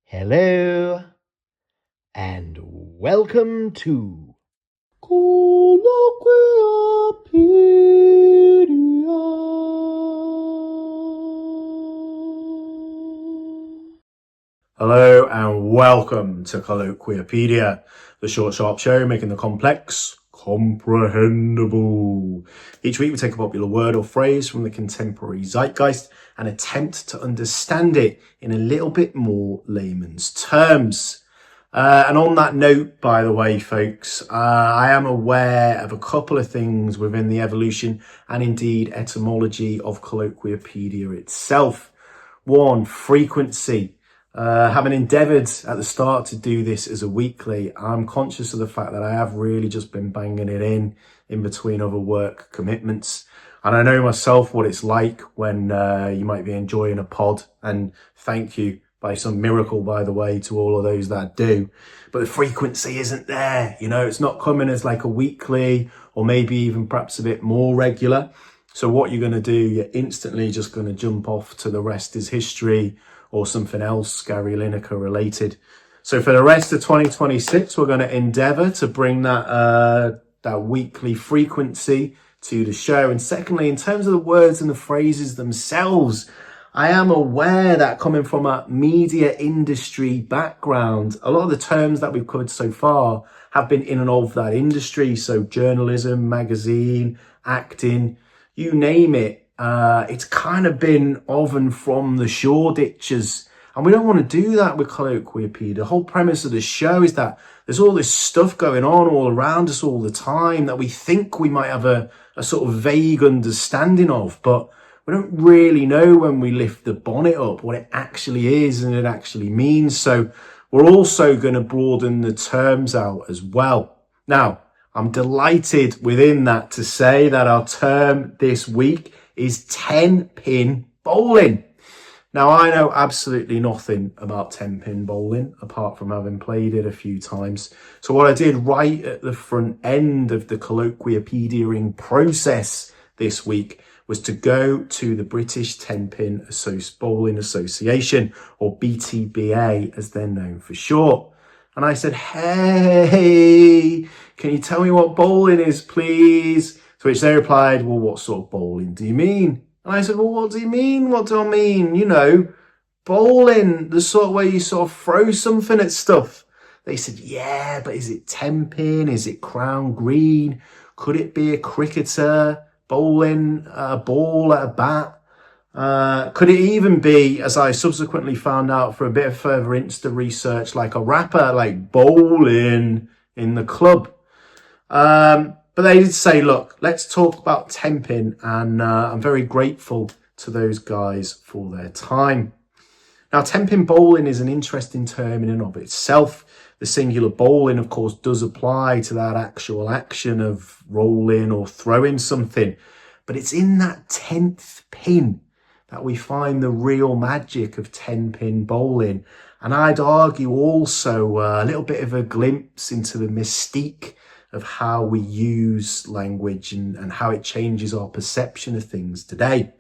Hello and welcome to Colloquiapedia. Hello and welcome to Colloquiapedia, the short, sharp show making the complex comprehensible. Each week we take a popular word or phrase from the contemporary zeitgeist and attempt to understand it in a little bit more layman's terms. And on that note, by the way, folks, I am aware of a couple of things within the evolution and indeed etymology of Colloquiapedia itself. One, frequency. Having endeavoured at the start to do this as a weekly, I'm conscious of the fact that I have really just been banging it in between other work commitments. And I know myself what it's like when you might be enjoying a pod, and thank you by some miracle, by the way, to all of those that do. But the frequency isn't there. You know, it's not coming as like a weekly or maybe even perhaps a bit more regular. So what you're going to do, you're instantly just going to jump off to the rest is history or something else Gary Lineker related. So for the rest of 2026, we're going to endeavour to bring that weekly frequency to the show. And secondly, in terms of the words and the phrases themselves, I am aware that coming from a media industry background, a lot of the terms that we've covered so far have been in and of that industry. So journalism, magazine, acting, you name it. It's kind of been of and from the Shoreditches. And we don't want to do that with Colloquiapedia. The whole premise of the show is that there's all this stuff going on all around us all the time that we think we might have a sort of vague understanding of, but we don't really know when we lift the bonnet up what it actually is and it actually means. So we're also going to broaden the terms out as well. Now, I'm delighted within that to say that our term this week is 10-pin bowling. Now, I know absolutely nothing about 10-pin bowling, apart from having played it a few times. So what I did right at the front end of the Colloquiapediaing process this week was to go to the British Tenpin Bowling Association, or BTBA as they're known for short. And I said, hey, can you tell me what bowling is, please? To which they replied, well, what sort of bowling do you mean? And I said, well, what do you mean? What do I mean? You know, bowling, the sort of way you sort of throw something at stuff. They said, yeah, but is it 10-pin? Is it crown green? Could it be a cricketer bowling a ball at a bat? Could it even be, as I subsequently found out for a bit of further Insta research, like a rapper, like bowling in the club? But they did say, look, let's talk about 10-pin, and I'm very grateful to those guys for their time. Now, 10-pin bowling is an interesting term in and of itself. The singular bowling, of course, does apply to that actual action of rolling or throwing something. But it's in that 10th pin that we find the real magic of 10-pin bowling. And I'd argue also a little bit of a glimpse into the mystique of how we use language and how it changes our perception of things today.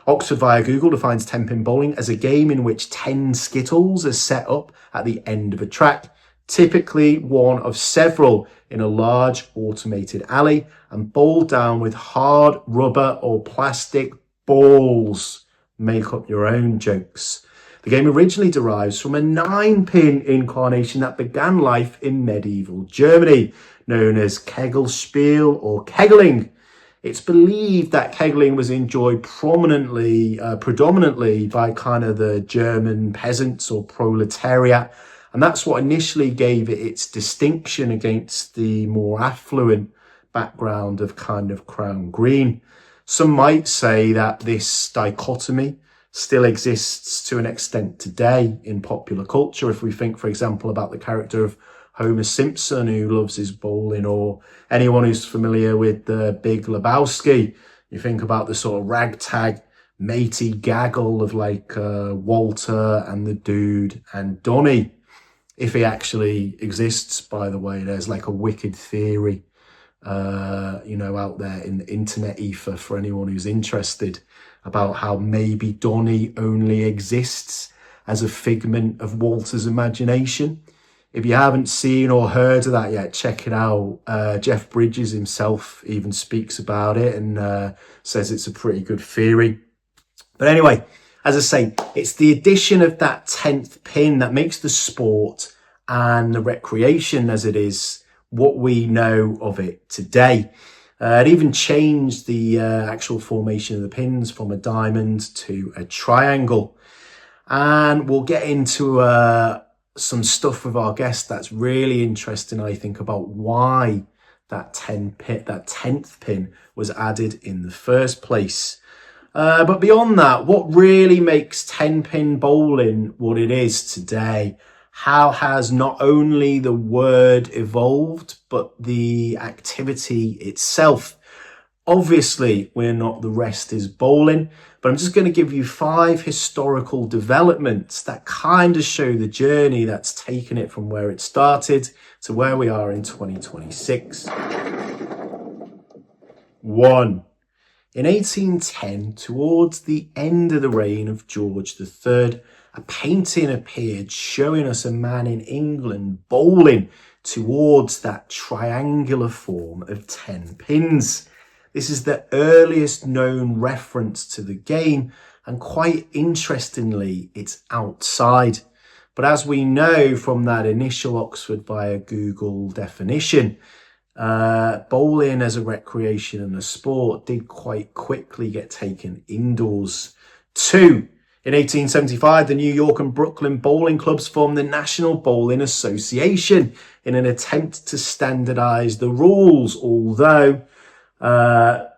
Oxford via Google defines 10-pin bowling as a game in which 10 skittles are set up at the end of a track, typically one of several in a large automated alley, and bowled down with hard rubber or plastic balls. Make up your own jokes. The game originally derives from a 9-pin incarnation that began life in medieval Germany, known as Kegelspiel or kegling. It's believed that kegling was enjoyed predominantly by kind of the German peasants or proletariat, and that's what initially gave it its distinction against the more affluent background of kind of crown green. Some might say that this dichotomy still exists to an extent today in popular culture. If we think, for example, about the character of Homer Simpson, who loves his bowling, or anyone who's familiar with the Big Lebowski, you think about the sort of ragtag matey gaggle of like Walter and the Dude and Donny. If he actually exists, by the way, there's like a wicked theory out there in the internet ether for anyone who's interested about how maybe Donny only exists as a figment of Walter's imagination. If you haven't seen or heard of that yet, check it out. Jeff Bridges himself even speaks about it and says it's a pretty good theory. But anyway, as I say, it's the addition of that 10th pin that makes the sport and the recreation as it is what we know of it today. It even changed the actual formation of the pins from a diamond to a triangle. And we'll get into some stuff with our guest that's really interesting, I think, about why that 10th pin was added in the first place. But beyond that, what really makes 10-pin bowling what it is today? How has not only the word evolved, but the activity itself? Obviously, we're not The Rest is Bowling, but I'm just going to give you 5 historical developments that kind of show the journey that's taken it from where it started to where we are in 2026. 1. In 1810, towards the end of the reign of George III, a painting appeared showing us a man in England bowling towards that triangular form of 10 pins. This is the earliest known reference to the game, and quite interestingly, it's outside. But as we know from that initial Oxford via Google definition, bowling as a recreation and a sport did quite quickly get taken indoors. 2. In 1875, the New York and Brooklyn bowling clubs formed the National Bowling Association in an attempt to standardize the rules, although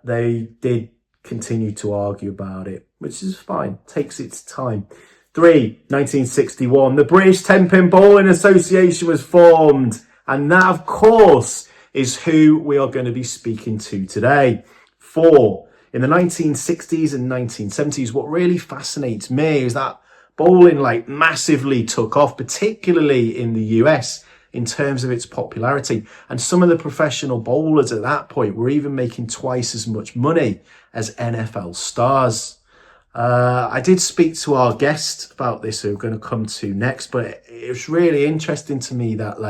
they did continue to argue about it, which is fine, takes its time. 3. 1961, the British Tenpin Bowling Association was formed, and that, of course, is who we are going to be speaking to today. 4. In the 1960s and 1970s, what really fascinates me is that bowling massively took off, particularly in the US, in terms of its popularity. And some of the professional bowlers at that point were even making twice as much money as NFL stars. I did speak to our guest about this, who we're going to come to next, but it was really interesting to me that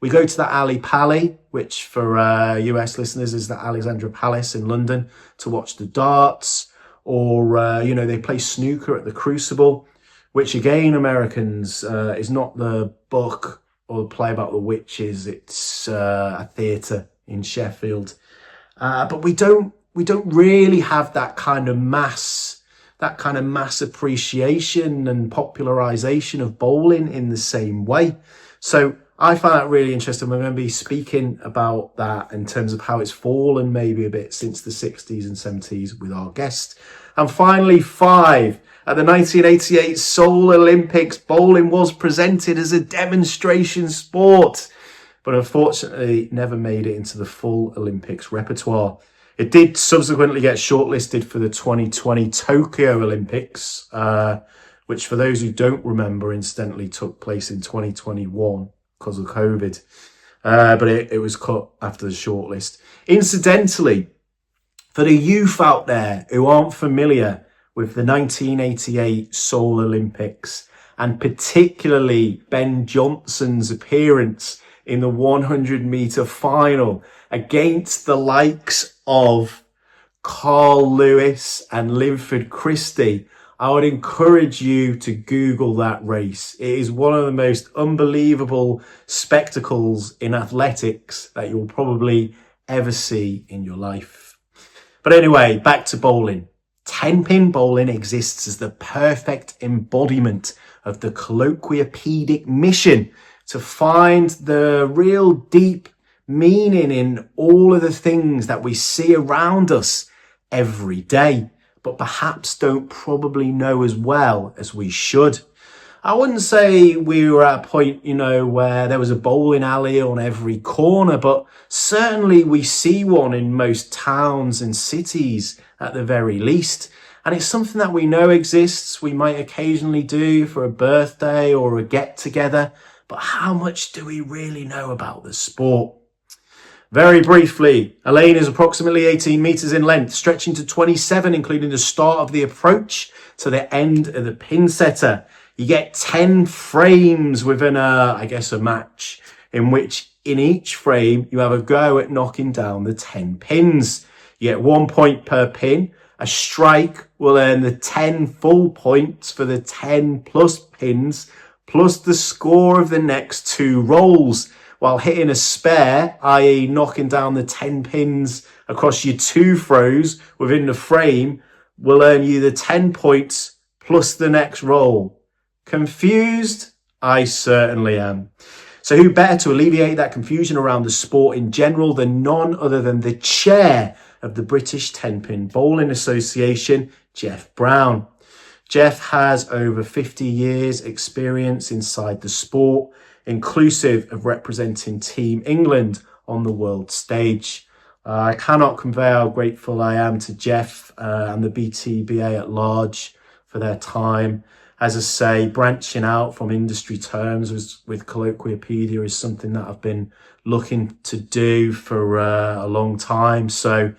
we go to the Ali Pali, which for US listeners is the Alexandra Palace in London, to watch the darts, or, they play snooker at the Crucible, which again, Americans, is not the book or the play about the witches. It's a theatre in Sheffield. But we don't really have that kind of mass appreciation and popularization of bowling in the same way. So I find that really interesting. We're going to be speaking about that in terms of how it's fallen maybe a bit since the 60s and 70s with our guest. And finally, 5. At the 1988 Seoul Olympics, bowling was presented as a demonstration sport, but unfortunately never made it into the full Olympics repertoire. It did subsequently get shortlisted for the 2020 Tokyo Olympics, which for those who don't remember, incidentally took place in 2021 because of COVID. But it was cut after the shortlist. Incidentally, for the youth out there who aren't familiar with the 1988 Seoul Olympics, and particularly Ben Johnson's appearance in the 100-meter final against the likes of Carl Lewis and Linford Christie, I would encourage you to Google that race. It is one of the most unbelievable spectacles in athletics that you'll probably ever see in your life. But anyway, back to bowling. 10-pin bowling exists as the perfect embodiment of the colloquiapedic mission to find the real deep meaning in all of the things that we see around us every day, but perhaps don't probably know as well as we should. I wouldn't say we were at a point, where there was a bowling alley on every corner, but certainly we see one in most towns and cities at the very least. And it's something that we know exists. We might occasionally do for a birthday or a get-together, but how much do we really know about the sport? Very briefly, a lane is approximately 18 metres in length, stretching to 27, including the start of the approach to the end of the pin setter. You get 10 frames within a match, in which in each frame you have a go at knocking down the 10 pins. You get 1 point per pin. A strike will earn the 10 full points for the 10 plus pins, plus the score of the next 2 rolls, while hitting a spare, i.e. knocking down the 10 pins across your 2 throws within the frame, will earn you the 10 points plus the next roll. Confused? I certainly am. So who better to alleviate that confusion around the sport in general than none other than the chair of the British Tenpin Bowling Association, Geoff Brown. Geoff has over 50 years experience inside the sport, inclusive of representing Team England on the world stage. I cannot convey how grateful I am to Geoff and the BTBA at large for their time. As I say, branching out from industry terms with Colloquiapedia is something that I've been looking to do for a long time. So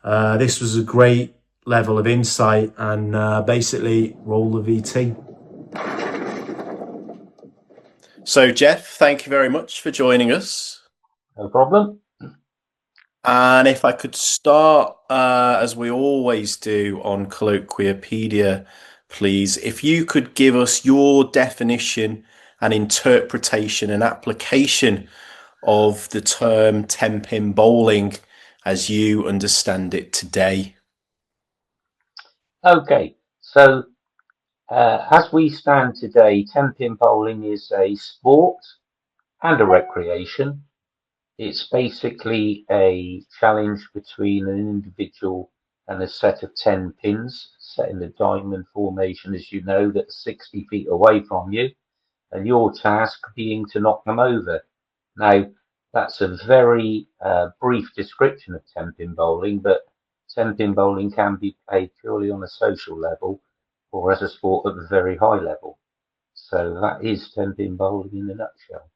this was a great level of insight, and basically roll the VT. So Geoff, thank you very much for joining us. No problem. And if I could start, as we always do on Colloquiapedia, please, if you could give us your definition and interpretation and application of the term tenpin bowling as you understand it today. Okay, so as we stand today, tenpin bowling is a sport and a recreation. It's basically a challenge between an individual and a set of 10 pins set in a diamond formation, as you know, that's 60 feet away from you, and your task being to knock them over. Now, that's a very brief description of tenpin bowling, but tenpin bowling can be played purely on a social level or as a sport at a very high level. So that is tenpin bowling in a nutshell.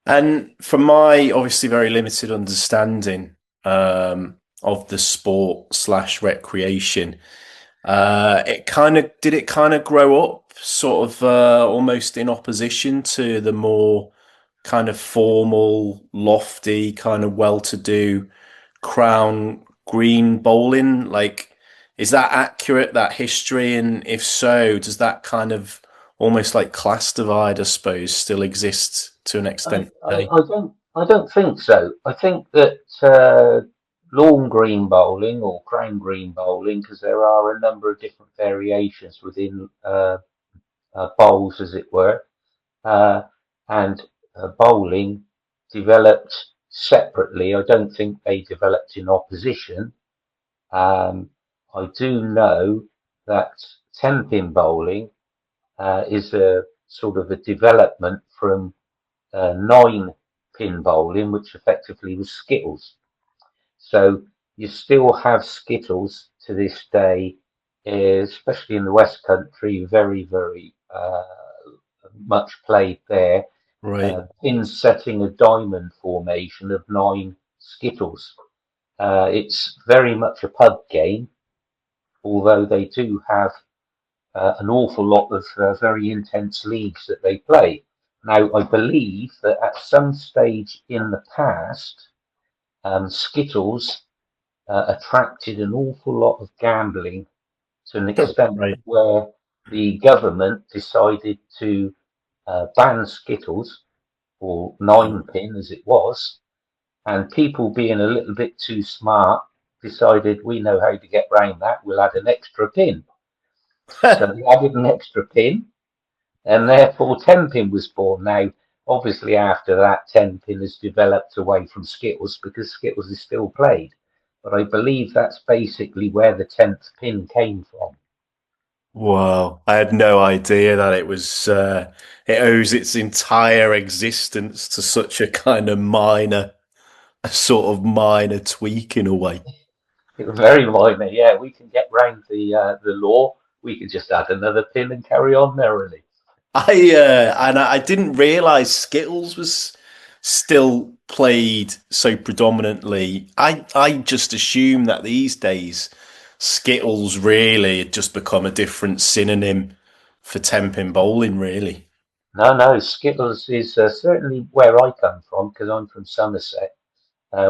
And from my obviously very limited understanding of the sport / recreation, it kind of grow up sort of almost in opposition to the more kind of formal, lofty, kind of well-to-do crown green bowling? Like, is that accurate, that history? And if so, does that kind of almost like class divide, I suppose, still exist to an extent today? I don't think so. I think that lawn green bowling or crown green bowling, because there are a number of different variations within bowls, as it were, uh, and bowling developed separately. I don't think they developed in opposition. I do know that 10-pin bowling is a sort of a development from 9-pin bowling, which effectively was skittles. So you still have skittles to this day, especially in the West Country, very, very much played there. Right. Pins setting a diamond formation of 9 skittles. It's very much a pub game, although they do have an awful lot of very intense leagues that they play. Now, I believe that at some stage in the past, skittles attracted an awful lot of gambling to an extent Right. where the government decided to ban skittles, or 9-pin as it was, and people being a little bit too smart decided we know how to get round that, we'll add an extra pin. So they added an extra pin, and therefore 10-pin was born. Now, obviously, after that, 10-pin has developed away from skittles because skittles is still played. But I believe that's basically where the 10th pin came from. Wow, I had no idea that it was it owes its entire existence to such a kind of a sort of minor tweak in a way. It was very minor. Yeah, we can get round the law. We can just add another pin and carry on merrily. I didn't realize Skittles was still played so predominantly. I just assume that these days Skittles really had just become a different synonym for Tenpin bowling, really. No, Skittles is certainly where I come from because I'm from Somerset.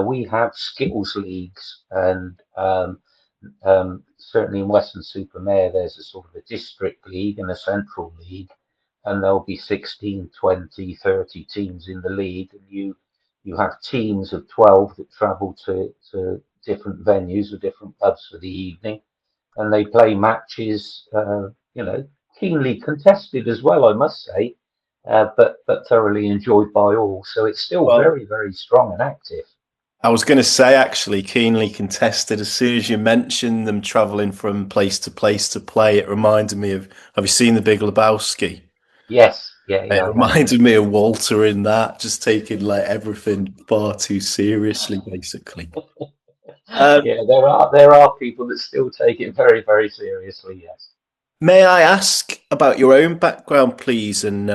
We have Skittles leagues, and certainly in Western-super-Mare, there's a sort of a district league and a central league, and there'll be 16, 20, 30 teams in the league, and you have teams of 12 that travel to different venues or different pubs for the evening, and they play matches, keenly contested as well, I must say, but thoroughly enjoyed by all. So it's still Well, very, very strong and active. I was going to say, actually, keenly contested. As soon as you mentioned them traveling from place to play, it reminded me of. Have you seen the Big Lebowski? Yes, yeah, It yeah, I have. reminded me of Walter in that, just taking like everything far too seriously, basically. Um, Yeah, there are people that still take it very, very seriously. Yes. may I ask about your own background, please, and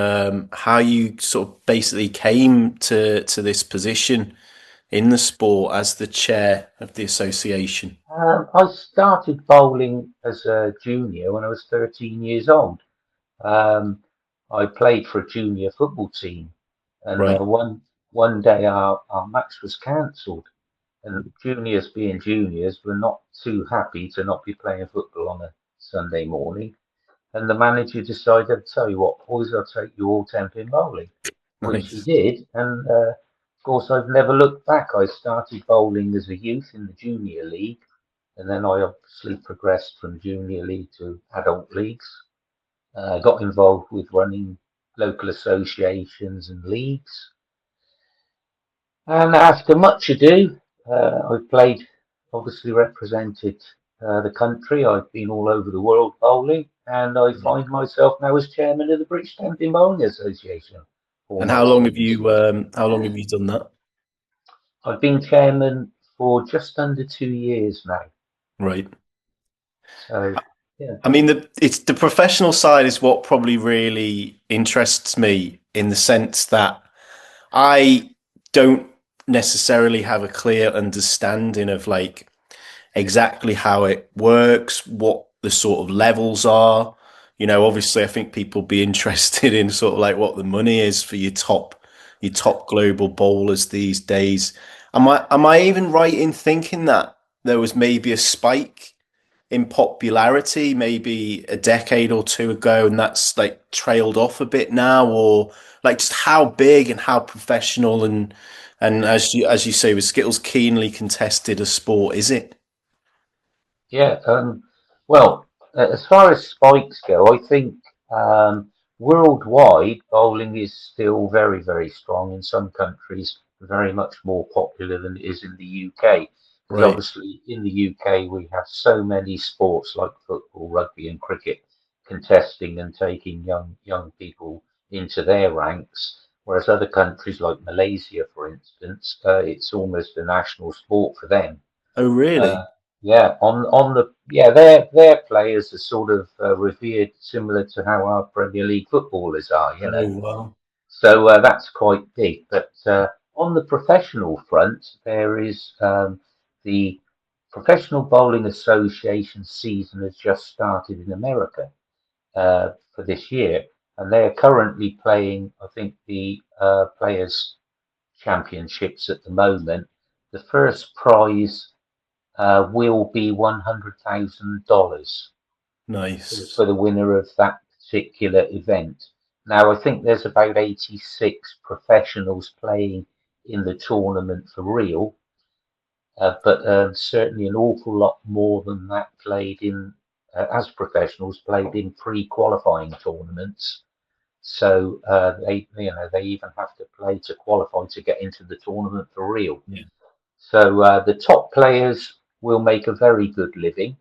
how you sort of basically came to this position in the sport as the chair of the association? I started bowling as a junior when I was 13 years old. Um, I played for a junior football team, and Right. one day our match was cancelled, and juniors being juniors were not too happy to not be playing football on a Sunday morning. And the manager decided, I'll tell you what, boys, I'll take you all Tenpin bowling, which he Nice. did. And of course, I've never looked back. I started bowling as a youth in the junior league, and then I obviously progressed from junior league to adult leagues. Got involved with running local associations and leagues. And after much ado, I've played, obviously represented the country. I've been all over the world bowling, and I find myself now as chairman of the British Tenpin Bowling Association, And how long have almost. you done that? I've been chairman for just under 2 years now. Right. So, yeah, I mean, it's the professional side is what probably really interests me in the sense that I don't necessarily have a clear understanding of like exactly how it works, what the sort of levels are. You know, obviously, I think people be interested in sort of like what the money is for your top global bowlers these days. Am I even right in thinking that there was maybe a spike in popularity maybe a decade or two ago, and that's like trailed off a bit now, or like just how big and how professional and as you say with Skittles, keenly contested a sport is it? yeah. Well, as far as spikes go, I think worldwide bowling is still very, very strong. In some countries, very much more popular than it is in the UK. Because Right. obviously, in the UK, we have so many sports like football, rugby, and cricket contesting and taking young people into their ranks. Whereas other countries like Malaysia, for instance, it's almost a national sport for them. Oh, Uh, really? yeah, on the yeah, their players are sort of revered similar to how our Premier League footballers are, you know. Oh, wow. So that's quite big. But on the professional front, there is the Professional Bowling Association season has just started in America for this year, and they are currently playing, I think, the Players Championships at the moment. The first prize will be $100,000 Nice. for the winner of that particular event. Now, I think there's about 86 professionals playing in the tournament for real, but certainly an awful lot more than that played in, as professionals, played in pre-qualifying tournaments. So they even have to play to qualify to get into the tournament for real. Yeah. So the top players will make a very good living,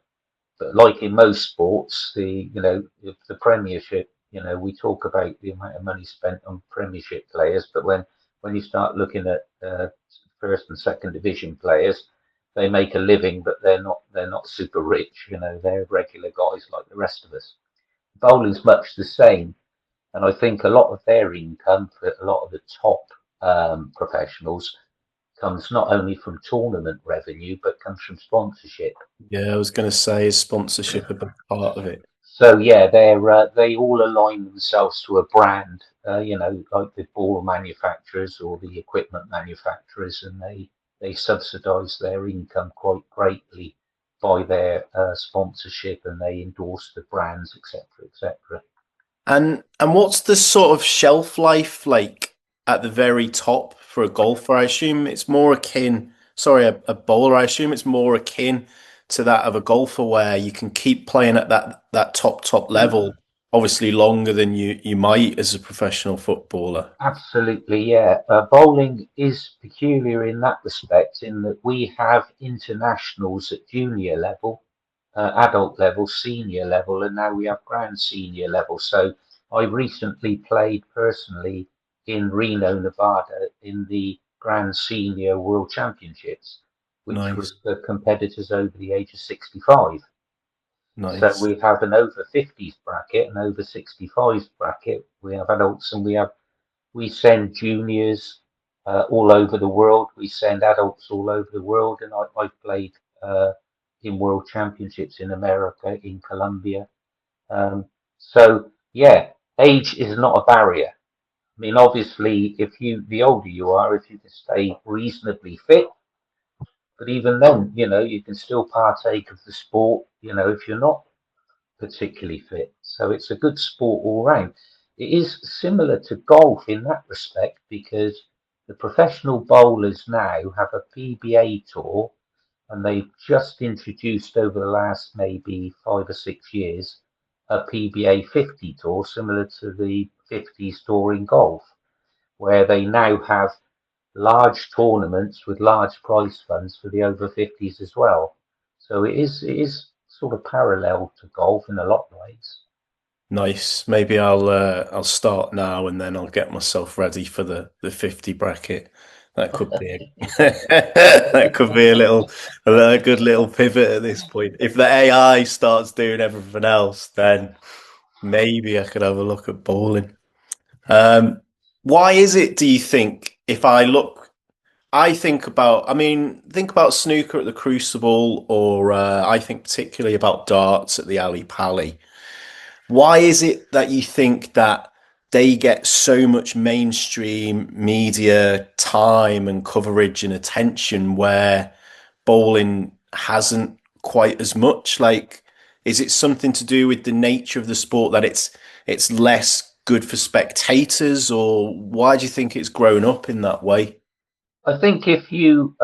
but like in most sports, the Premiership, we talk about the amount of money spent on Premiership players, but when you start looking at first and second division players, they make a living, but they're not super rich. They're regular guys like the rest of us. Bowling's much the same, and I think a lot of their income for a lot of the top professionals comes not only from tournament revenue but comes from sponsorship. Yeah, I was going to say is sponsorship a big part of it? So yeah, they all align themselves to a brand, like the ball manufacturers or the equipment manufacturers, and they subsidise their income quite greatly by their sponsorship, and they endorse the brands, etc., etc. And what's the sort of shelf life like at the very top for a golfer? I assume it's more akin, sorry, a bowler. I assume it's more akin to that of a golfer where you can keep playing at that top level, obviously longer than you might as a professional footballer. Absolutely, yeah. Bowling is peculiar in that respect, in that we have internationals at junior level, adult level, senior level, and now we have grand senior level. So I recently played personally in Reno, Nevada, in the Grand Senior World Championships, which was Nice, for competitors over the age of 65. So nice, we have an over 50s bracket, an over 65s bracket. We have adults and we send juniors all over the world. We send adults all over the world, and I've played in world championships in America, in Colombia. Um, so yeah, age is not a barrier. I mean, obviously, the older you are, if you can stay reasonably fit, but even then, you can still partake of the sport. If you're not particularly fit. So it's a good sport all round. It is similar to golf in that respect because the professional bowlers now have a PBA tour, and they've just introduced over the last maybe 5 or 6 years a PBA 50 tour, similar to the 50s tour in golf, where they now have large tournaments with large prize funds for the over 50s as well. So it is sort of parallel to golf in a lot of ways. nice. Maybe I'll start now and then I'll get myself ready for the 50 bracket. That could be that could be a good little pivot at this point. If the AI starts doing everything else, then maybe I could have a look at bowling. Um, why is it, do you think, if I look, I think about, I mean, think about snooker at the Crucible, or I think particularly about darts at the Ali Pali. Why is it that you think that they get so much mainstream media time and coverage and attention where bowling hasn't quite as much? Like, is it something to do with the nature of the sport that it's less good for spectators, or why do you think it's grown up in that way? I think if you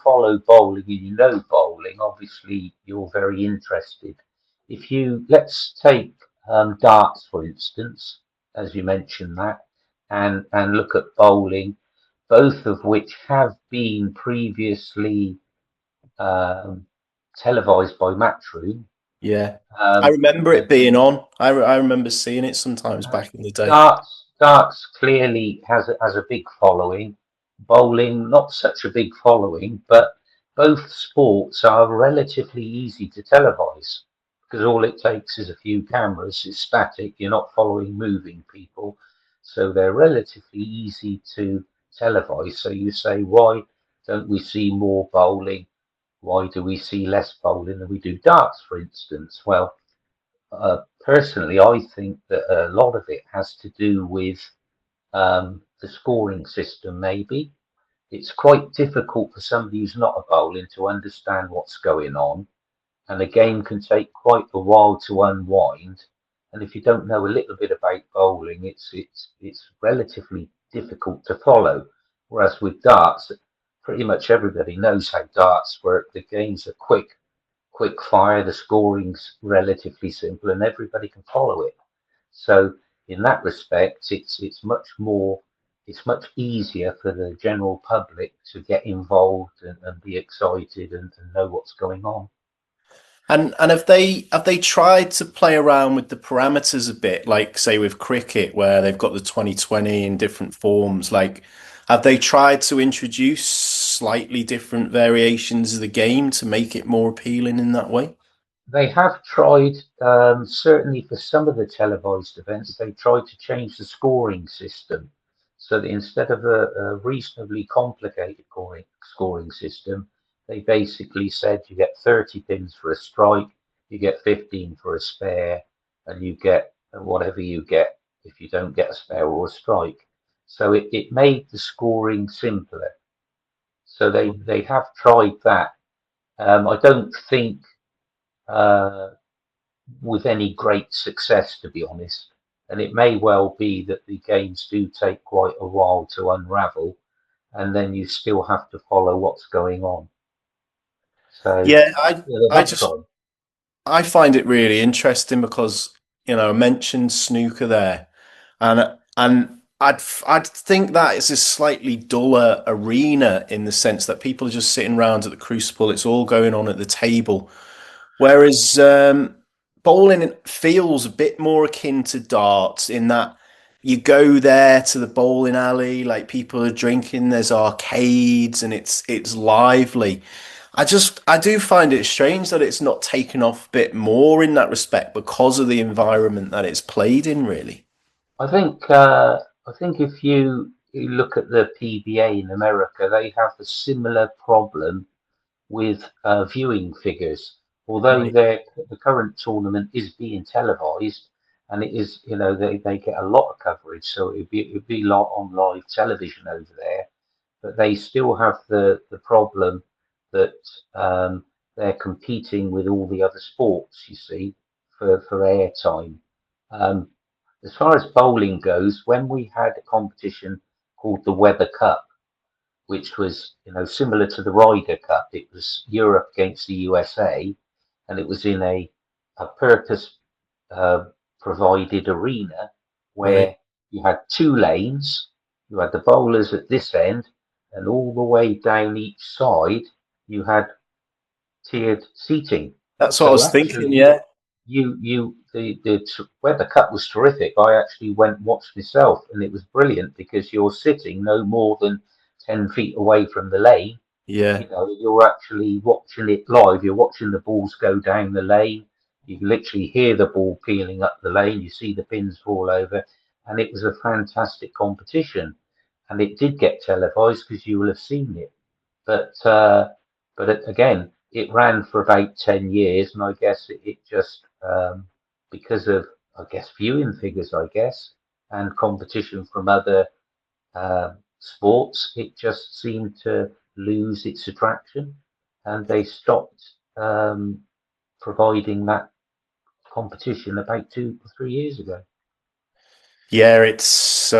follow bowling and you know bowling, obviously you're very interested. If you let's take darts for instance, as you mentioned that, and look at bowling, both of which have been previously um, televised by Matchroom. Yeah. I Um, remember the it being on. I remember seeing it sometimes Uh, back in the day. darts clearly has a big following. Bowling, not such a big following, but both sports are relatively easy to televise because all it takes is a few cameras. It's static. You're not following moving people, so they're relatively easy to televise. So you say, why don't we see more bowling? Why do we see less bowling than we do darts, for instance? Well, personally, I think that a lot of it has to do with the scoring system, maybe. It's quite difficult for somebody who's not a bowling to understand what's going on, and a game can take quite a while to unwind. And if you don't know a little bit about bowling, it's relatively difficult to follow. Whereas with darts, pretty much everybody knows how darts work. The games are quick fire, the scoring's relatively simple, and everybody can follow it. So in that respect, it's much easier for the general public to get involved and be excited and know what's going on. And have they tried to play around with the parameters a bit, like say with cricket, where they've got the 2020 in different forms? Like, have they tried to introduce slightly different variations of the game to make it more appealing in that way? They have tried, certainly for some of the televised events, they tried to change the scoring system so that instead of a reasonably complicated scoring system, they basically said you get 30 pins for a strike, you get 15 for a spare, and you get whatever you get if you don't get a spare or a strike. So it made the scoring simpler. So they have tried that. I don't think uh, with any great success, to be honest. And it may well be that the games do take quite a while to unravel, and then you still have to follow what's going on. So Yeah, I yeah, they I have just tried. I find it really interesting because, I mentioned snooker there, and I'd think that is a slightly duller arena in the sense that people are just sitting around at the crucible. It's all going on at the table. Whereas bowling feels a bit more akin to darts in that you go there to the bowling alley, like people are drinking, there's arcades, and it's lively. I do find it strange that it's not taken off a bit more in that respect because of the environment that it's played in, really. I think if you look at the PBA in America, they have a similar problem with viewing figures. Although Right. the current tournament is being televised, and it is, they get a lot of coverage, so it'd be on live television over there. But they still have the problem that they're competing with all the other sports, you see, for airtime. Um, as far as bowling goes, when we had a competition called the Weather Cup, which was, similar to the Ryder Cup. It was Europe against the USA, and it was in a purpose uh, provided arena Right. where you had two lanes. You had the bowlers at this end, and all the way down each side, you had tiered seating. That's what I So was thinking. actually, Yeah. the Weather Cup was terrific. I actually went and watched myself, and it was brilliant because you're sitting no more than 10 feet away from the lane. Yeah. You're actually watching it live. You're watching the balls go down the lane. You can literally hear the ball peeling up the lane. You see the pins fall over, and it was a fantastic competition. And it did get televised because you will have seen it. But again, it ran for about 10 years, and I guess it just because of, I guess, viewing figures, I guess, and competition from other sports, it just seemed to lose its attraction, and they stopped providing that competition about 2 or 3 years ago. Yeah, it's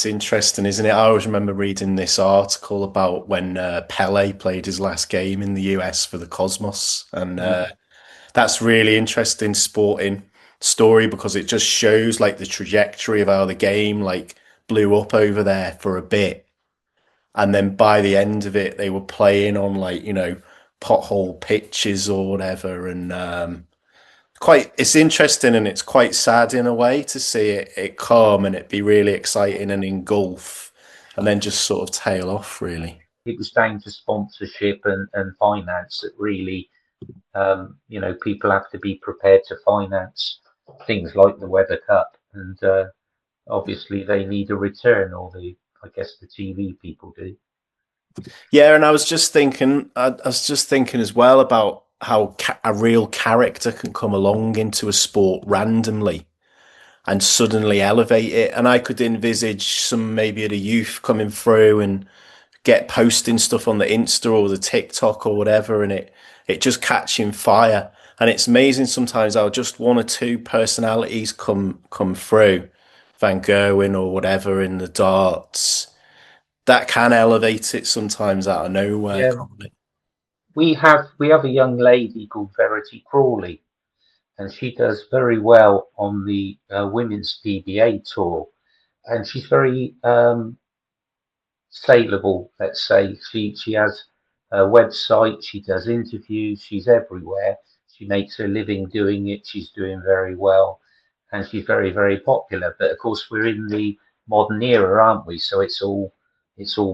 interesting, isn't it? I always remember reading this article about when Pele played his last game in the US for the Cosmos, and Mm. that's really interesting sporting story because it just shows like the trajectory of how the game like blew up over there for a bit, and then by the end of it, they were playing on like pothole pitches or whatever, and quite it's interesting and it's quite sad in a way to see it come and it be really exciting and engulf and then just sort of tail off really. It was down to sponsorship and finance that really, people have to be prepared to finance things like the Weather Cup, and obviously they need a return, or I guess the TV people do. Yeah, and I was just thinking as well about how a real character can come along into a sport randomly and suddenly elevate it. And I could envisage some maybe of the youth coming through and get posting stuff on the Insta or the TikTok or whatever, and it just catching fire. And it's amazing sometimes how just one or two personalities come through, Van Gerwen or whatever in the darts, that can elevate it sometimes out of nowhere, Yeah, can't it? we have a young lady called Verity Crawley, and she does very well on the women's PBA tour, and she's very saleable, let's say. She has a website, she does interviews, she's everywhere. She makes her living doing it. She's doing very well, and she's very, very popular. But of course, we're in the modern era, aren't we? So it's all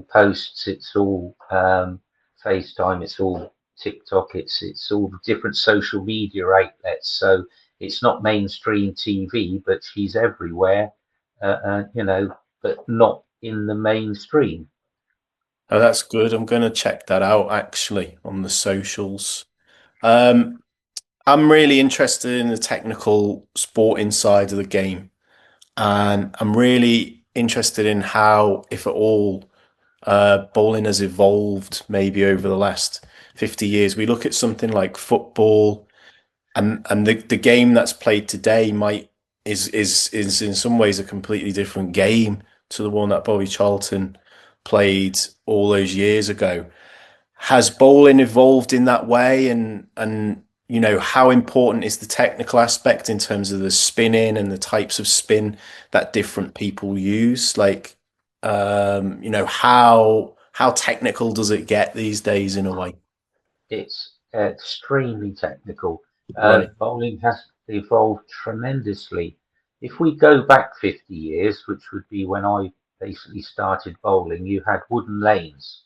posts, it's all FaceTime, it's all TikTok, it's all the different social media outlets. So it's not mainstream TV, but she's everywhere, but not in the mainstream. Oh, that's good. I'm going to check that out actually on the socials. Um, I'm really interested in the technical sporting side of the game, and I'm really interested in how, if at all, bowling has evolved maybe over the last 50 years. We look at something like football, and the game that's played today might is in some ways a completely different game to the one that Bobby Charlton played all those years ago. Has bowling evolved in that way, and how important is the technical aspect in terms of the spinning and the types of spin that different people use? Like, how technical does it get these days in a way? It's extremely technical. Right. Bowling has evolved tremendously. If we go back 50 years, which would be when I basically started bowling, you had wooden lanes,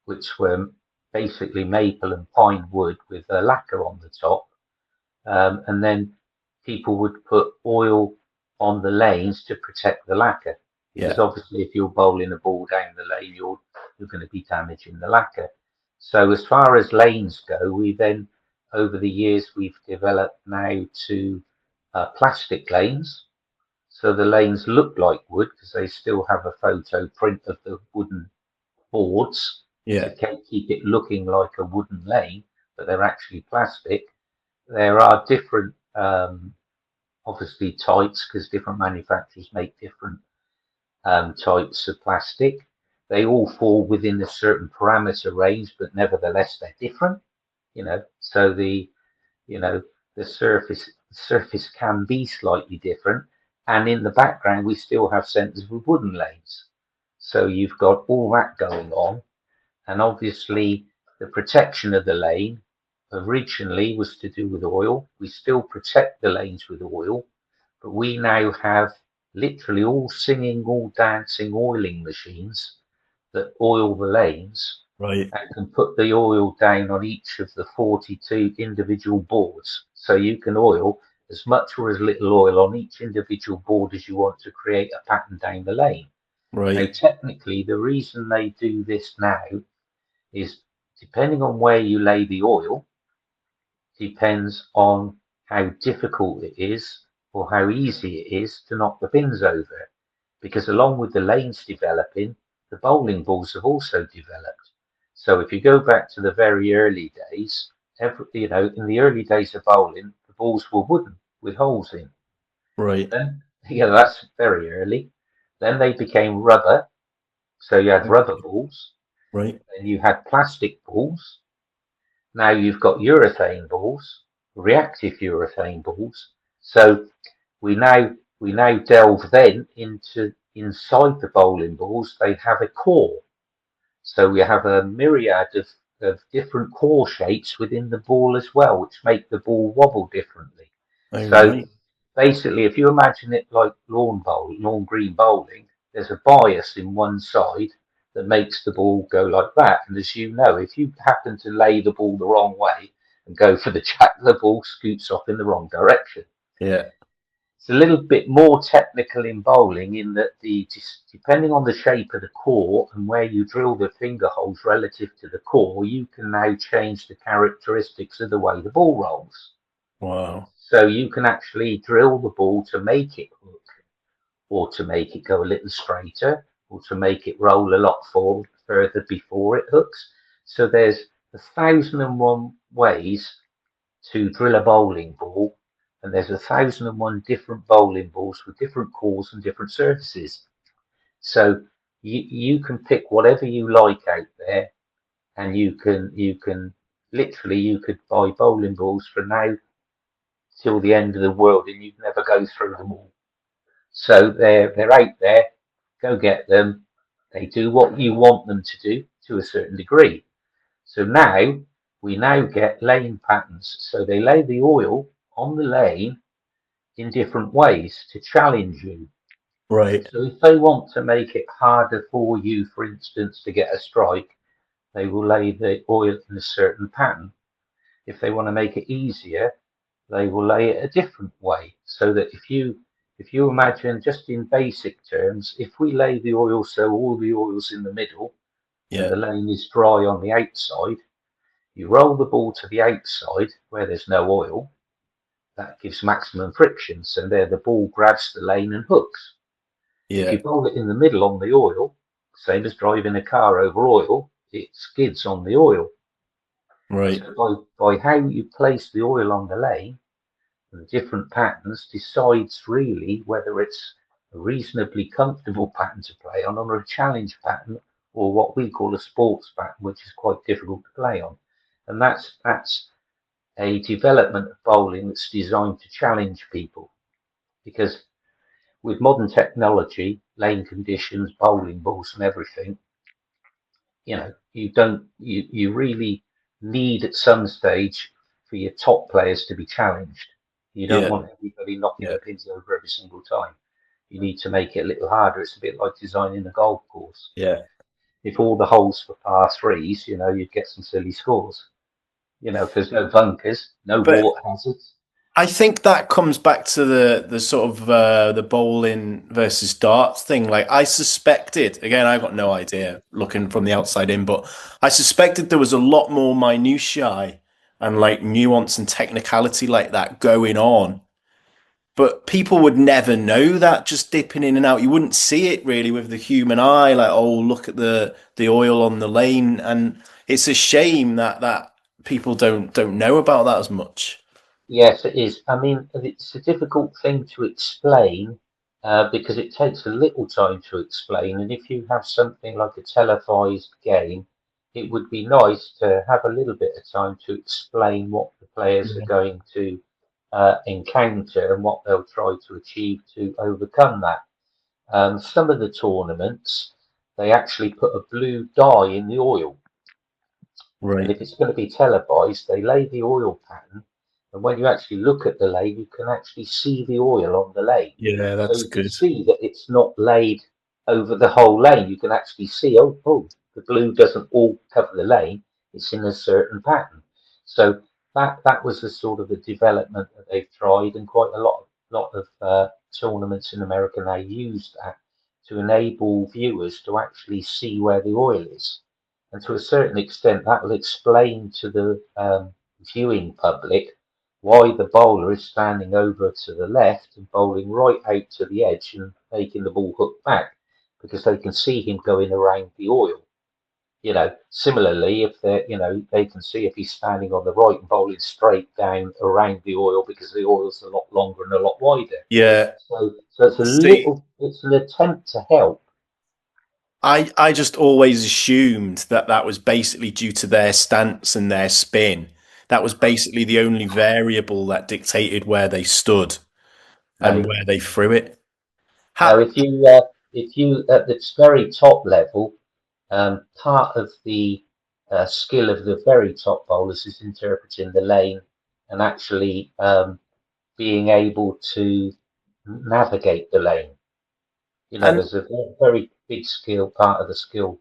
which were basically maple and pine wood with a lacquer on the top. And then people would put oil on the lanes to protect the lacquer, because Yeah. obviously if you're bowling a ball down the lane, you're going to be damaging the lacquer. So as far as lanes go, we then over the years we've developed now to plastic lanes. So the lanes look like wood because they still have a photo print of the wooden boards to Yeah. keep it looking like a wooden lane, but they're actually plastic. There are different, obviously, types because different manufacturers make different types of plastic. They all fall within a certain parameter range, but nevertheless they're different. So you know the surface can be slightly different, and in the background we still have centres with wooden lanes. So you've got all that going on, and obviously the protection of the lane originally was to do with oil. We still protect the lanes with oil, but we now have literally all singing, all dancing oiling machines that oil the lanes Right. and can put the oil down on each of the 42 individual boards. So you can oil as much or as little oil on each individual board as you want to create a pattern down the lane. Now, Right. technically, the reason they do this now is depending on where you lay the oil, depends on how difficult it is or how easy it is to knock the pins over. Because along with the lanes developing, the bowling balls have also developed. So if you go back to the very early days, in the early days of bowling, the balls were wooden with holes in. Right. Then, that's very early. Then they became rubber, so you had rubber balls. Right. Then you had plastic balls. Now you've got urethane balls, reactive urethane balls. So we now delve then into inside the bowling balls. They have a core. So we have a myriad of different core shapes within the ball as well, which make the ball wobble differently. Oh, So right. basically, if you imagine it like lawn green bowling, there's a bias in one side that makes the ball go like that. And as you know, if you happen to lay the ball the wrong way and go for the jack, the ball scoots off in the wrong direction. Yeah. It's a little bit more technical in bowling in that depending on the shape of the core and where you drill the finger holes relative to the core, you can now change the characteristics of the way the ball rolls. Wow. So you can actually drill the ball to make it hook, or to make it go a little straighter, or to make it roll a lot further before it hooks. So there's 1,001 ways to drill a bowling ball, and there's 1,001 different bowling balls with different cores and different surfaces. So you can pick whatever you like out there, and you can literally you could buy bowling balls for now till the end of the world, and you'd never go through them all. So they're out there. Go get them. They do what you want them to do to a certain degree. So now we now get lane patterns. So they lay the oil on the lane in different ways to challenge you. Right. So if they want to make it harder for you, for instance, to get a strike, they will lay the oil in a certain pattern. If they want to make it easier, they will lay it a different way. So that if you imagine just in basic terms, if we lay the oil so all the oil's in the middle and Yeah. the lane is dry on the outside, You roll the ball to the outside where there's no oil. That gives maximum friction. So there the ball grabs the lane and hooks. If Yeah. you bowl it in the middle on the oil, same as driving a car over oil, it skids on the oil. Right. So by how you place the oil on the lane, the different patterns decides really whether it's a reasonably comfortable pattern to play on, or a challenge pattern, or what we call a sports pattern, which is quite difficult to play on. And that's a development of bowling that's designed to challenge people, because with modern technology, lane conditions, bowling balls, and everything, you really need at some stage for your top players to be challenged. You don't Yeah. want everybody knocking Yeah. the pins over every single time. You need to make it a little harder. It's a bit like designing a golf course. Yeah. If all the holes were par threes, you'd get some silly scores. If there's no bunkers, no But water hazards. I think that comes back to the sort of the bowling versus darts thing. Like I suspected, again, I got no idea looking from the outside in, but I suspected there was a lot more minutiae and like nuance and technicality like that going on. But people would never know that just dipping in and out. You wouldn't see it really with the human eye, like, oh, look at the oil on the lane. And it's a shame that people don't know about that as much. Yes, it is. I mean, it's a difficult thing to explain because it takes a little time to explain. And if you have something like a televised game, it would be nice to have a little bit of time to explain what the players are going to encounter and what they'll try to achieve to overcome that. Some of the tournaments, they actually put a blue dye in the oil. And Right. if it's going to be televised, they lay the oil pattern. And when you actually look at the lane, you can actually see the oil on the lane. Yeah, So that's you can good. see that it's not laid over the whole lane. You can actually see, oh, the blue doesn't all cover the lane. It's in a certain pattern. So that was the sort of a development that they've tried, and quite a lot of tournaments in America now use that to enable viewers to actually see where the oil is. And to a certain extent, that will explain to the viewing public why the bowler is standing over to the left and bowling right out to the edge and making the ball hook back, because they can see him going around the oil. Similarly, if they can see if he's standing on the right and bowling straight down around the oil, because the oil's a lot longer and a lot wider. Yeah. So See, it's an attempt to help. I just always assumed that that was basically due to their stance and their spin. That was basically the only variable that dictated where they stood and No, where they threw it. no. Ha If you at the very top level, part of the skill of the very top bowlers is interpreting the lane and actually being able to navigate the lane. and There's a very big skill, part of the skill.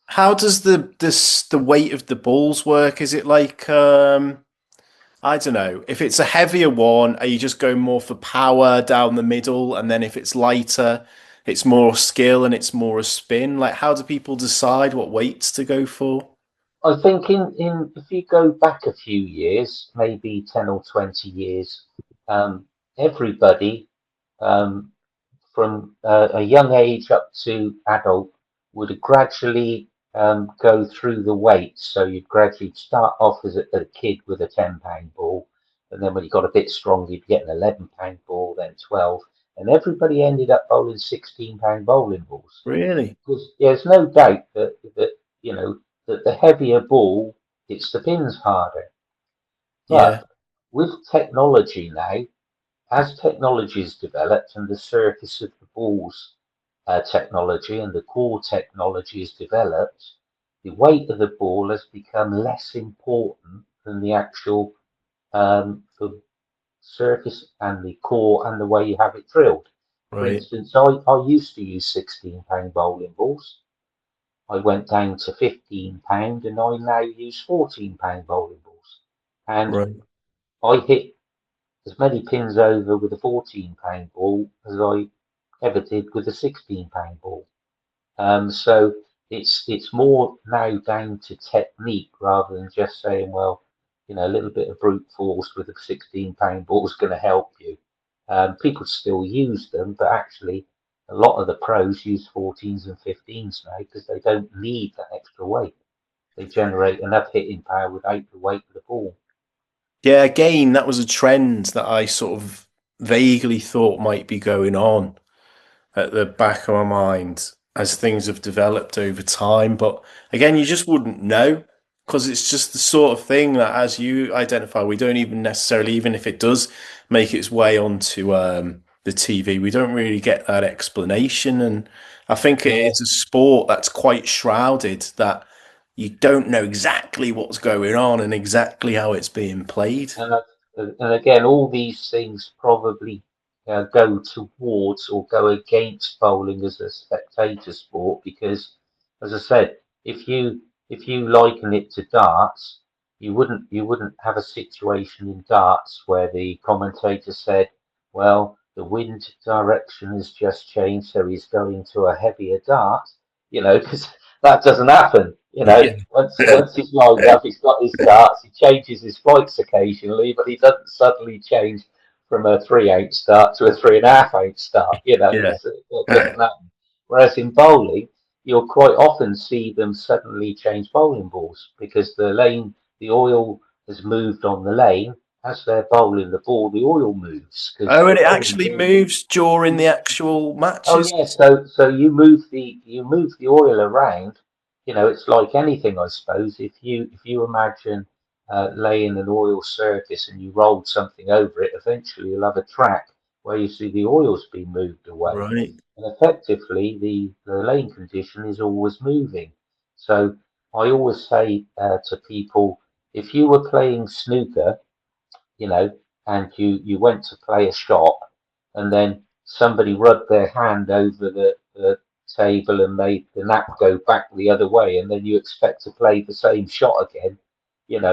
how does the weight of the balls work? Is it like I don't know. If it's a heavier one, are you just going more for power down the middle? And then if it's lighter, it's more skill and it's more a spin? Like, how do people decide what weights to go for? I think in if you go back a few years, maybe 10 or 20 years, everybody um, from a young age up to adult would gradually go through the weights. So you'd gradually start off as a kid with a £10 ball, and then when you got a bit stronger, you'd get an £11 ball, then 12, and everybody ended up bowling £16 bowling balls. Really? Because there's no doubt that the heavier ball hits the pins harder. Yeah. But with technology now, as technology has developed and the surface of the balls technology and the core technology has developed, the weight of the ball has become less important than the actual the surface and the core and the way you have it drilled. For Right. instance, I used to use £16 bowling balls. I went down to £15 and I now use £14 bowling balls. And Right. I hit as many pins over with a £14 ball as I ever did with a £16 ball. So it's more now down to technique rather than just saying, well, a little bit of brute force with a 16-pound ball is going to help you. People still use them, but actually, a lot of the pros use 14s and 15s now because they don't need that extra weight. They generate enough hitting power without the weight of the ball. Yeah, again, that was a trend that I sort of vaguely thought might be going on at the back of my mind as things have developed over time. But again, you just wouldn't know because it's just the sort of thing that, as you identify, we don't even necessarily, even if it does make its way onto the TV, we don't really get that explanation. And I think Yeah. it's a sport that's quite shrouded that you don't know exactly what's going on and exactly how it's being played. And, and again, all these things probably go towards or go against bowling as a spectator sport because, as I said, if you liken it to darts, you wouldn't have a situation in darts where the commentator said, "Well, the wind direction has just changed, so he's going to a heavier dart," because that doesn't happen. Yeah. Once he's lined up, he's got his darts. He changes his flights occasionally, but he doesn't suddenly change from a 3/8 start to a 3.5/8 start. Yeah. It doesn't happen. Whereas in bowling, you'll quite often see them suddenly change bowling balls because the oil has moved on the lane. As they're bowling the ball, the oil moves because Oh, and they're it probably actually doing. moves during the actual Oh matches. yeah, so you move the oil around. It's like anything, I suppose. If you imagine laying an oil surface and you rolled something over it, eventually you'll have a track where you see the oil's been moved away, Right. and effectively the lane condition is always moving. So I always say to people, if you were playing snooker, you know, and you went to play a shot, and then somebody rubbed their hand over the table and made the nap go back the other way, and then you expect to play the same shot again,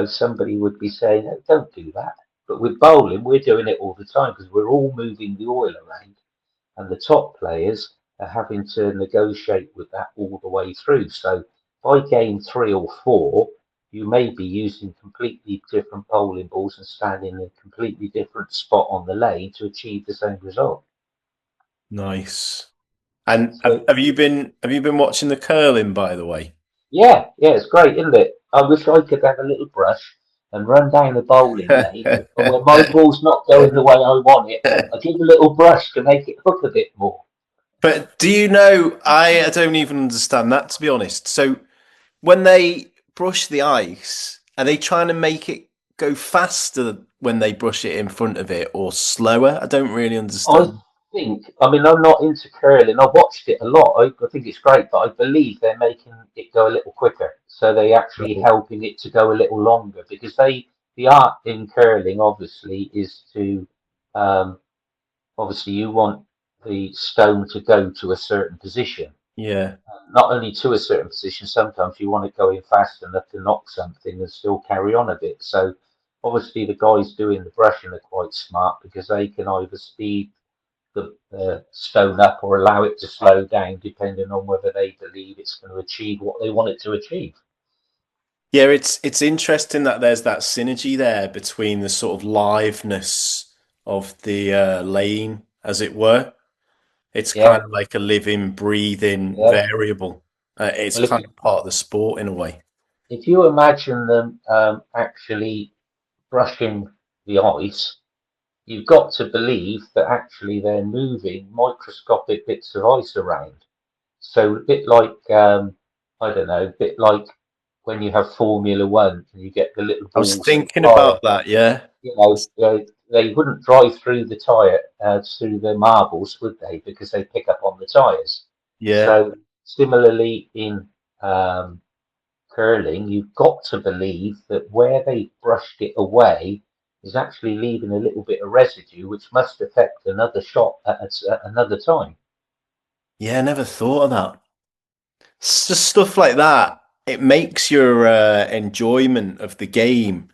somebody would be saying, "Oh, don't do that." But with bowling, we're doing it all the time because we're all moving the oil around and the top players are having to negotiate with that all the way through. So by game 3 or 4, you may be using completely different bowling balls and standing in a completely different spot on the lane to achieve the same result. Nice. And have, So have you been have you been watching the curling, by the way? yeah, it's great, isn't it? I wish I could have a little brush and run down the bowling lane, and when my ball's not going the way I want it, I give a little brush to make it hook a bit more. But do you know, I don't even understand that, to be honest. So when they brush the ice, are they trying to make it go faster when they brush it in front of it or slower? I don't really I understand. I mean, I'm not into curling. I've watched it a lot. I think it's great, but I believe they're making it go a little quicker. So they actually Right. helping it to go a little longer because the art in curling obviously is to, um, obviously you want the stone to go to a certain position. Yeah. Not only to a certain position, sometimes you want it going fast enough to knock something and still carry on a bit. So obviously the guys doing the brushing are quite smart because they can either speed the stone up or allow it to slow down, depending on whether they believe it's going to achieve what they want it to achieve. Yeah, it's interesting that there's that synergy there between the sort of liveness of the lane, as it were. It's kind Yeah, of like a living, breathing yeah. variable. It's Well, kind of part of the sport in a way. if you imagine them actually brushing the ice, you've got to believe that actually they're moving microscopic bits of ice around. So a bit like I don't know, a bit like when you have Formula One and you get the little I was balls of thinking fire. about that, yeah. They wouldn't drive through the tyre, through the marbles, would they? Because they pick up on the tyres. Yeah. So similarly in um, curling, you've got to believe that where they brushed it away is actually leaving a little bit of residue, which must affect another shot at another time. Yeah, I never thought of that. It's just stuff like that. It makes your enjoyment of the game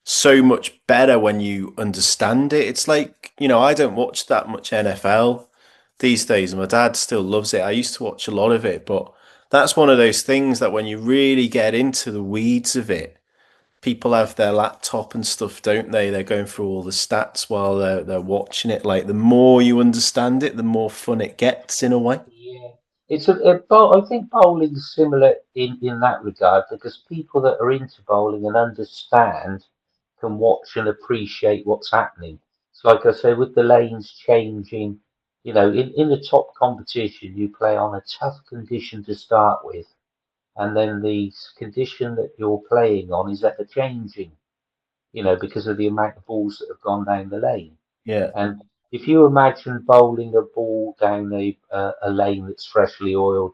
so much better when you understand it. It's like, I don't watch that much NFL these days. My dad still loves it. I used to watch a lot of it, but That's one of those things that when you really get into the weeds of it, people have their laptop and stuff, don't they? They're going through all the stats while they're watching it. Like the more you understand it, the more fun it gets in a way. Yeah, I think bowling's similar in that regard because people that are into bowling and understand can watch and appreciate what's happening. So, like I say, with the lanes changing, in the top competition, you play on a tough condition to start with, and then the condition that you're playing on is ever changing, because of the amount of balls that have gone down the lane. Yeah. And if you imagine bowling a ball down a lane that's freshly oiled,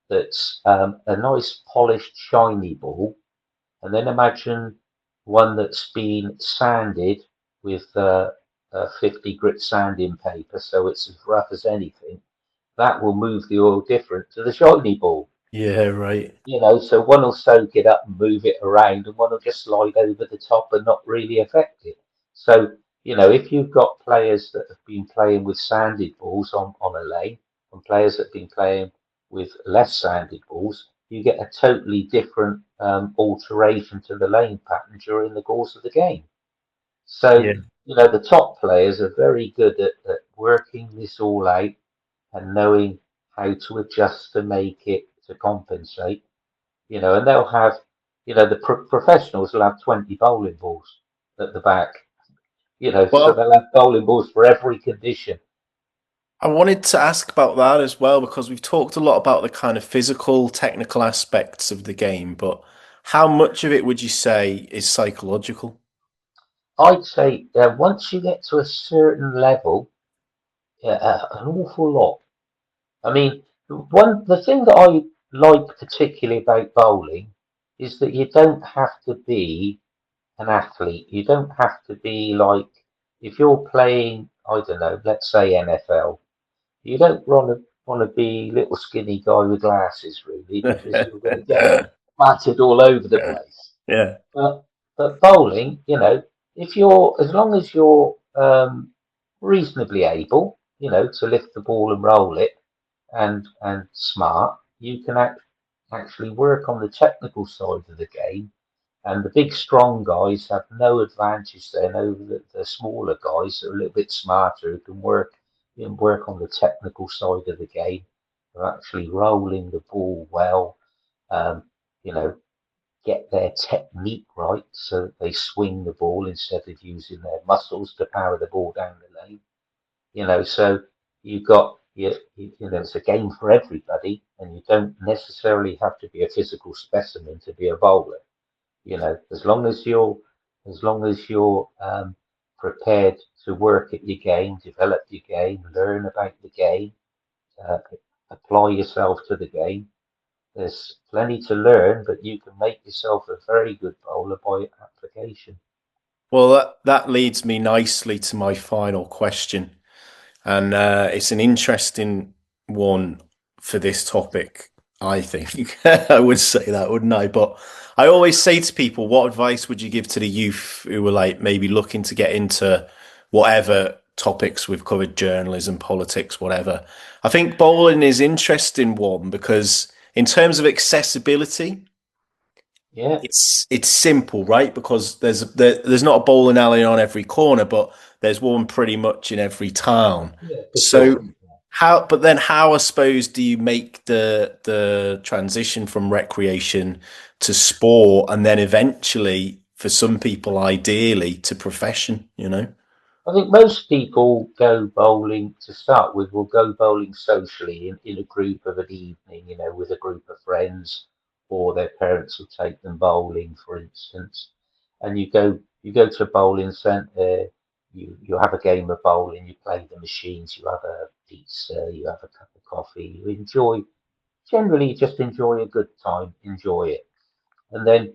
that's a nice polished shiny ball, and then imagine one that's been sanded with 50 grit sanding paper, so it's as rough as anything. That will move the oil different to the shiny ball. Yeah, right. So one will soak it up and move it around, and one will just slide over the top and not really affect it. So, if you've got players that have been playing with sanded balls on a lane and players that have been playing with less sanded balls, you get a totally different alteration to the lane pattern during the course of the game. So, Yeah. the top players are very good at working this all out and knowing how to adjust to make it to compensate, and they'll have, the professionals will have 20 bowling balls at the back, so Well, they'll have bowling balls for every condition. I wanted to ask about that as well because we've talked a lot about the kind of physical, technical aspects of the game, but how much of it would you say is psychological? I'd say once you get to a certain level, an awful lot. I mean, the thing that I like particularly about bowling is that you don't have to be an athlete. You don't have to be like, if you're playing, I don't know, let's say NFL. You don't want to be little skinny guy with glasses, really, because you're going to get battered all over the place. Yeah. But bowling, if you're as long as you're reasonably able, to lift the ball and roll it, and smart, you can actually work on the technical side of the game. And the big strong guys have no advantage then over the smaller guys that are a little bit smarter who can work on the technical side of the game. They're actually rolling the ball well, um, you know, get their technique right so that they swing the ball instead of using their muscles to power the ball down the lane. So you've got it's a game for everybody, and you don't necessarily have to be a physical specimen to be a bowler. As long as you're prepared to work at your game, develop your game, learn about the game, uh, apply yourself to the game. There's plenty to learn, but you can make yourself a very good bowler by application. Well, that leads me nicely to my final question. And it's an interesting one for this topic, I think. I would say that, wouldn't I? But I always say to people, what advice would you give to the youth who were like maybe looking to get into whatever topics we've covered, journalism, politics, whatever? I think bowling is interesting one because in terms of accessibility, Yeah, it's simple, right? Because there's not a bowling alley on every corner, but there's one pretty much in every town. yeah, for So sure. how I suppose do you make the transition from recreation to sport and then eventually for some people ideally to profession, you know? I think most people go bowling to start with, will go bowling socially in a group of an evening, with a group of friends, or their parents will take them bowling, for instance. And you go to a bowling centre, you have a game of bowling, you play the machines, you have a pizza, you have a cup of coffee, you generally just enjoy a good time, enjoy it. And then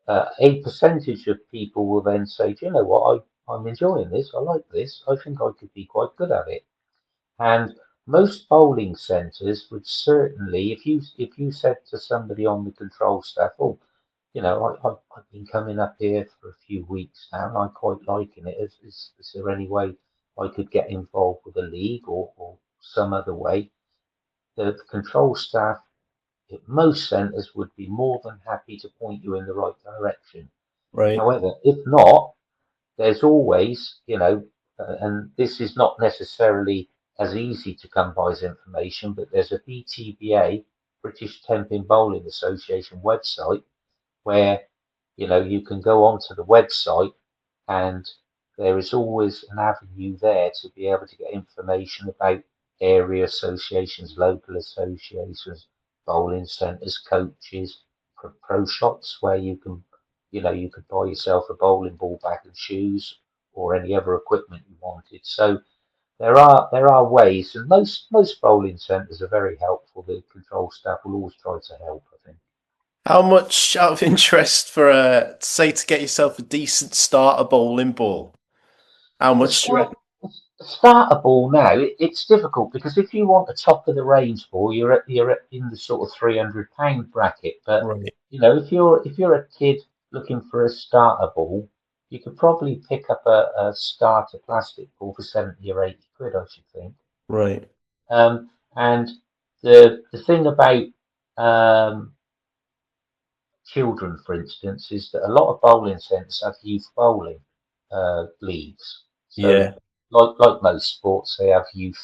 a percentage of people will then say, do you know what, I'm enjoying this, I like this, I think I could be quite good at it. And most bowling centres would certainly, if you said to somebody on the control staff, oh, I've been coming up here for a few weeks now and I'm quite liking it. Is there any way I could get involved with a league or some other way? The control staff most centres would be more than happy to point you in the right direction. Right. However, if not, there's always, and this is not necessarily as easy to come by as information, but there's a BTBA, British Tenpin Bowling Association website where, you can go onto the website and there is always an avenue there to be able to get information about area associations, local associations, bowling centres, coaches, pro shops where you could buy yourself a bowling ball, bag and shoes, or any other equipment you wanted. So there are ways, and most bowling centres are very helpful. The control staff will always try to help, I think. How much, out of interest, for say to get yourself a decent starter bowling ball? How A much do you start reckon? a starter ball now, it's difficult because if you want a top of the range ball, you're in the sort of £300 bracket. But Right. if you're a kid looking for a starter ball, you could probably pick up a starter plastic ball for 70 or 80 quid, I should think. Right. And the thing about um, children, for instance, is that a lot of bowling centres have youth bowling leagues. So, Yeah. like most sports, they have youth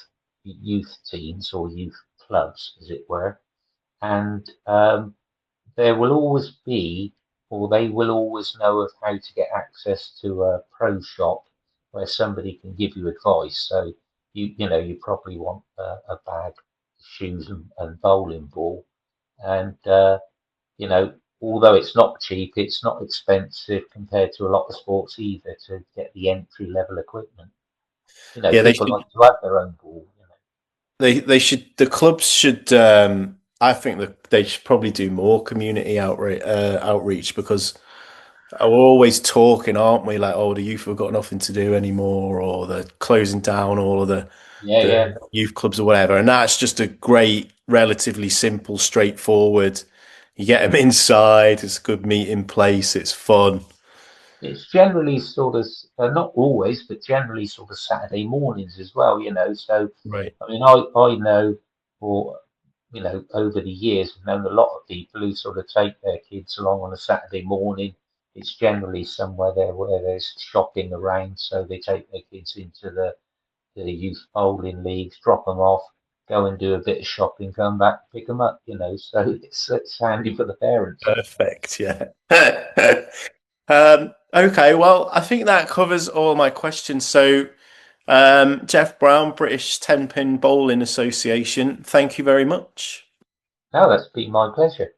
teams or youth clubs, as it were, and there will always be, or they will always know of how to get access to a pro shop where somebody can give you advice. So you probably want a bag, shoes, and bowling ball, and you know, although it's not cheap, it's not expensive compared to a lot of sports either to get the entry level equipment. Yeah, they People should. like to have their own ball. They should. The clubs should. I think that they should probably do more community outreach, because we're always talking, aren't we? Like, oh, the youth have got nothing to do anymore, or they're closing down all of Yeah, yeah. the youth clubs or whatever. And that's just a great, relatively simple, straightforward. You get them inside. It's a good meeting place. It's fun. It's generally sort of, not always, but generally sort of Saturday mornings as well. So, Right. I mean, I know, or, over the years, I've known a lot of people who sort of take their kids along on a Saturday morning. It's generally somewhere there where there's shopping around, so they take their kids into the youth bowling leagues, drop them off, go and do a bit of shopping, come back, pick them up. So it's handy for the parents. Perfect. Yeah. Okay. Well, I think that covers all my questions. So, Geoff Brown, British Tenpin Bowling Association, thank you very much. No, that's been my pleasure.